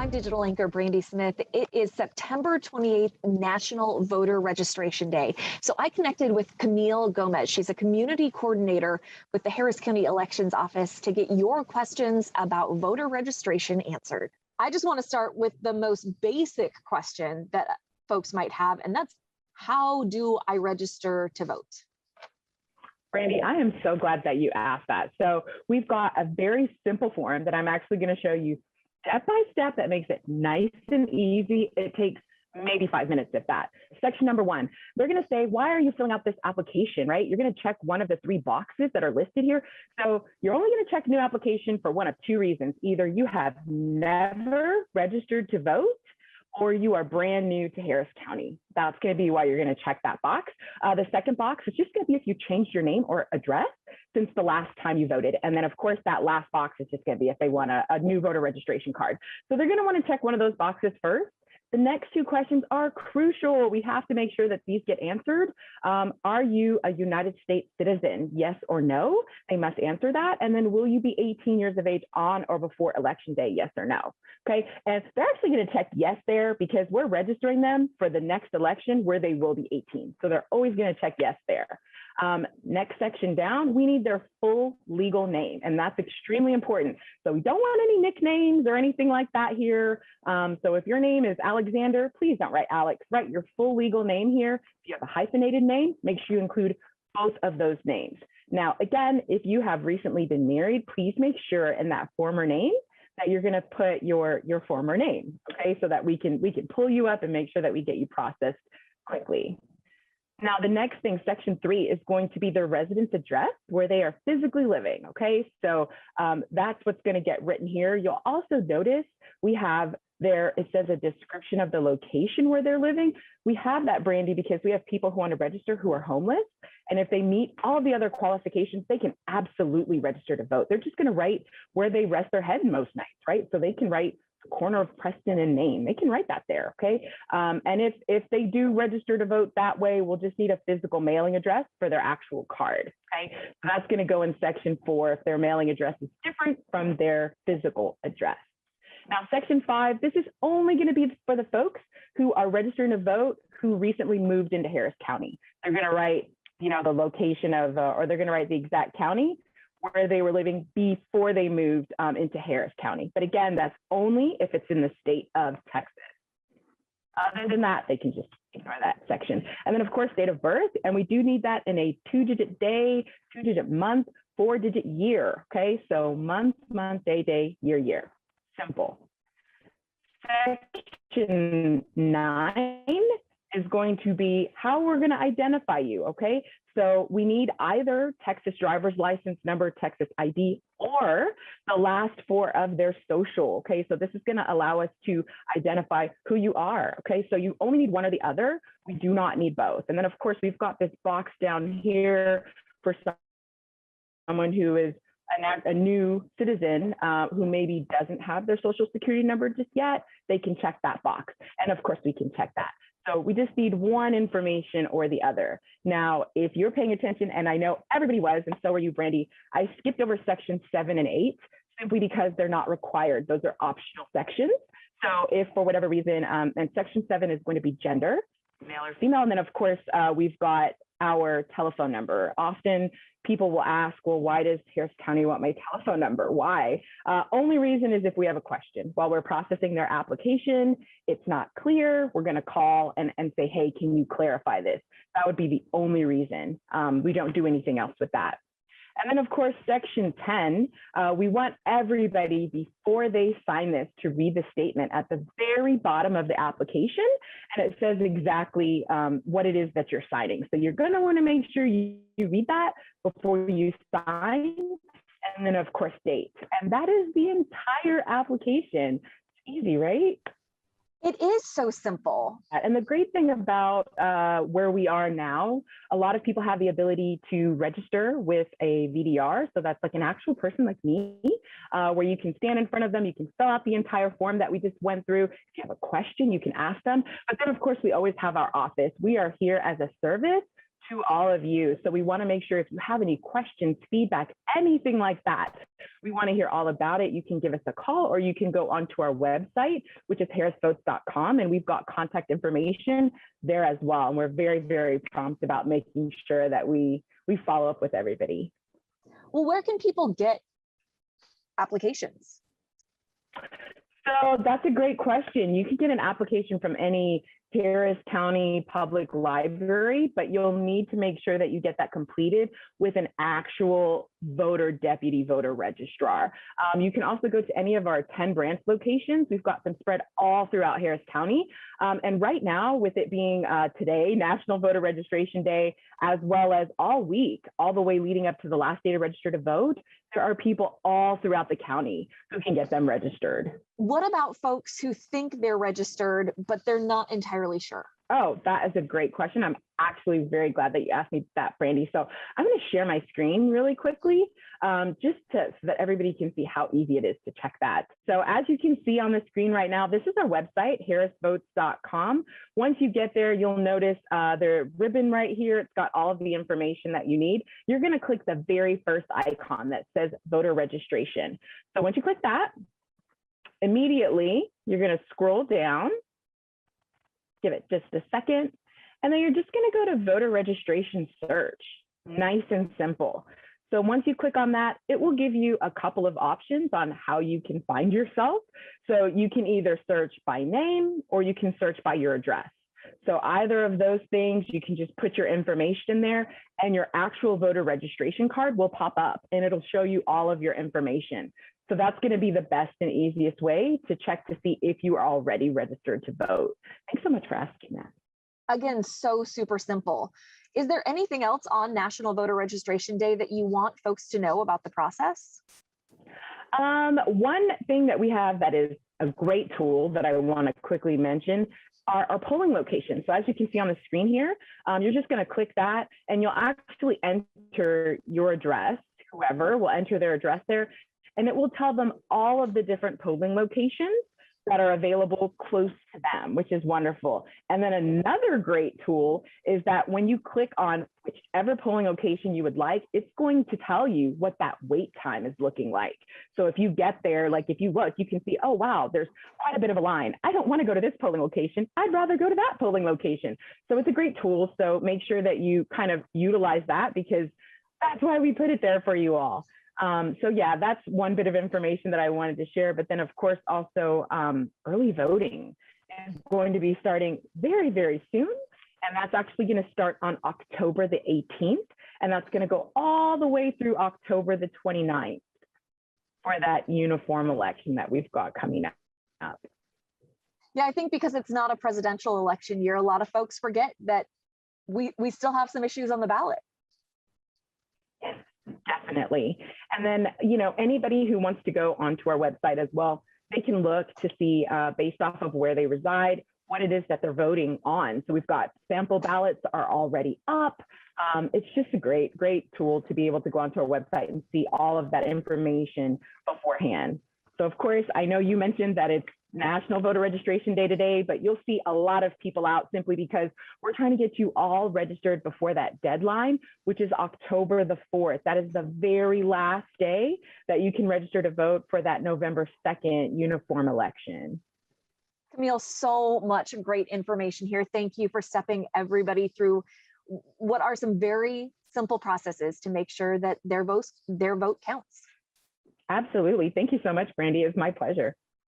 I'm digital anchor Brandi Smith. It is September 28th, National Voter Registration Day. So I connected with Camille Gomes. She's a community coordinator with the Harris County Elections Office to get your questions about voter registration answered. I just want to start with the most basic question that folks might have, and that's, how do I register to vote? Brandi, I am so glad that you asked that. So we've got a very simple form that I'm actually going to show you step by step that makes it nice and easy. It takes maybe 5 minutes, if that. Section number 1, they're going to say, why are you filling out this application, right? You're going to check one of the 3 boxes that are listed here. So you're only going to check new application for one of 2 reasons. Either you have never registered to vote, or you are brand new to Harris County. That's going to be why you're going to check that box. The second box is just going to be if you changed your name or address since the last time you voted. And then, of course, that last box is just going to be if they want a new voter registration card. So they're going to want to check one of those boxes first. The next 2 questions are crucial. We have to make sure that these get answered. Are you a United States citizen? Yes or no? They must answer that. And then will you be 18 years of age on or before Election Day? Yes or no? Okay. And they're actually going to check yes there because we're registering them for the next election where they will be 18. So they're always going to check yes there. Next section down, we need their full legal name, and that's extremely important. So we don't want any nicknames or anything like that here. So if your name is Alexander, please don't write Alex, write your full legal name here. If you have a hyphenated name, make sure you include both of those names. Now, again, if you have recently been married, please make sure in that former name that you're going to put your former name, okay, so that we can pull you up and make sure that we get you processed quickly. Now, the next thing, section 3, is going to be their residence address where they are physically living, okay? So that's what's going to get written here. You'll also notice we have there, it says a description of the location where they're living. We have that, Brandi, because we have people who want to register who are homeless. And if they meet all the other qualifications, they can absolutely register to vote. They're just going to write where they rest their head most nights, right? So they can write the corner of Preston and Maine. They can write that there, okay? And if they do register to vote that way, we'll just need a physical mailing address for their actual card, okay? So that's going to go in section 4 if their mailing address is different from their physical address. Now, section 5, this is only going to be for the folks who are registering to vote who recently moved into Harris County. They're going to write, you know, the location of, or they're going to write the exact county where they were living before they moved into Harris County. But again, that's only if it's in the state of Texas. Other than that, they can just ignore that section. And then, of course, date of birth. And we do need that in a 2-digit day, 2-digit month, 4-digit year. Okay, so month, day, year. Simple. Section 9 is going to be how we're going to identify you, okay? So we need either Texas driver's license number, Texas ID, or the last 4 of their social, okay? So this is going to allow us to identify who you are, okay? So you only need one or the other. We do not need both. And then, of course, we've got this box down here for someone who is a new citizen who maybe doesn't have their social security number just yet. They can check that box. And of course, we can check that. So we just need one information or the other. Now, if you're paying attention, and I know everybody was, and so are you, Brandi, I skipped over section 7 and 8 simply because they're not required. Those are optional sections. So if for whatever reason, and section 7 is going to be gender, male or female. And then of course, we've got our telephone number. Often people will ask, well, why does Harris County want my telephone number? Why? Only reason is if we have a question. While we're processing their application, it's not clear, we're going to call and say, hey, can you clarify this? That would be the only reason. We don't do anything else with that. And then, of course, section 10, we want everybody before they sign this to read the statement at the very bottom of the application. And it says exactly what it is that you're signing. So you're going to want to make sure you read that before you sign. And then, of course, date. And that is the entire application. It's easy, right? It is so simple. And the great thing about where we are now, a lot of people have the ability to register with a VDR. So that's like an actual person like me, where you can stand in front of them, you can fill out the entire form that we just went through. If you have a question, you can ask them. But then, of course, we always have our office. We are here as a service to all of you. So we want to make sure if you have any questions, feedback, anything like that, we want to hear all about it, you can give us a call, or you can go onto our website, which is harrisvotes.com, and we've got contact information there as well. And we're very, very prompt about making sure that we follow up with everybody. Well, where can people get applications? So that's a great question. You can get an application from any Harris County Public Library, but you'll need to make sure that you get that completed with an actual deputy voter registrar. You can also go to any of our 10 branch locations. We've got them spread all throughout Harris County. And right now, with it being today, National Voter Registration Day, as well as all week, all the way leading up to the last day to register to vote, there are people all throughout the county who can get them registered. What about folks who think they're registered, but they're not entirely sure? Oh, that is a great question. I'm actually very glad that you asked me that, Brandi. So I'm going to share my screen really quickly, just so that everybody can see how easy it is to check that. So as you can see on the screen right now, this is our website, harrisvotes.com. Once you get there, you'll notice the ribbon right here. It's got all of the information that you need. You're going to click the very first icon that says voter registration. So once you click that, immediately you're going to scroll down. Give it just a second. And then you're just going to go to voter registration search. Nice and simple. So once you click on that, it will give you a couple of options on how you can find yourself. So you can either search by name or you can search by your address. So either of those things, you can just put your information there and your actual voter registration card will pop up and it'll show you all of your information. So that's going to be the best and easiest way to check to see if you are already registered to vote. Thanks so much for asking that. Again, so super simple. Is there anything else on National Voter Registration Day that you want folks to know about the process? One thing that we have that is a great tool that I want to quickly mention are our polling locations. So as you can see on the screen here, you're just going to click that and you'll actually enter your address. Whoever will enter their address there, and it will tell them all of the different polling locations that are available close to them, which is wonderful. And then another great tool is that when you click on whichever polling location you would like, it's going to tell you what that wait time is looking like. So if you get there, like if you look, you can see, oh, wow, there's quite a bit of a line. I don't want to go to this polling location. I'd rather go to that polling location. So it's a great tool. So make sure that you kind of utilize that because that's why we put it there for you all. So yeah, that's one bit of information that I wanted to share. But then of course, also early voting is going to be starting very, very soon. And that's actually going to start on October the 18th. And that's going to go all the way through October the 29th for that uniform election that we've got coming up. Yeah, I think because it's not a presidential election year, a lot of folks forget that we still have some issues on the ballot. Yes. Definitely. And then, you know, anybody who wants to go onto our website as well, they can look to see based off of where they reside, what it is that they're voting on. So we've got sample ballots are already up. It's just a great tool to be able to go onto our website and see all of that information beforehand. So of course, I know you mentioned that it's National Voter Registration Day today, but you'll see a lot of people out simply because we're trying to get you all registered before that deadline, which is October the 4th. That is the very last day that you can register to vote for that November 2nd uniform election. Camille, so much great information here. Thank you for stepping everybody through what are some very simple processes to make sure that their vote counts. Absolutely. Thank you so much, Brandi. It's my pleasure.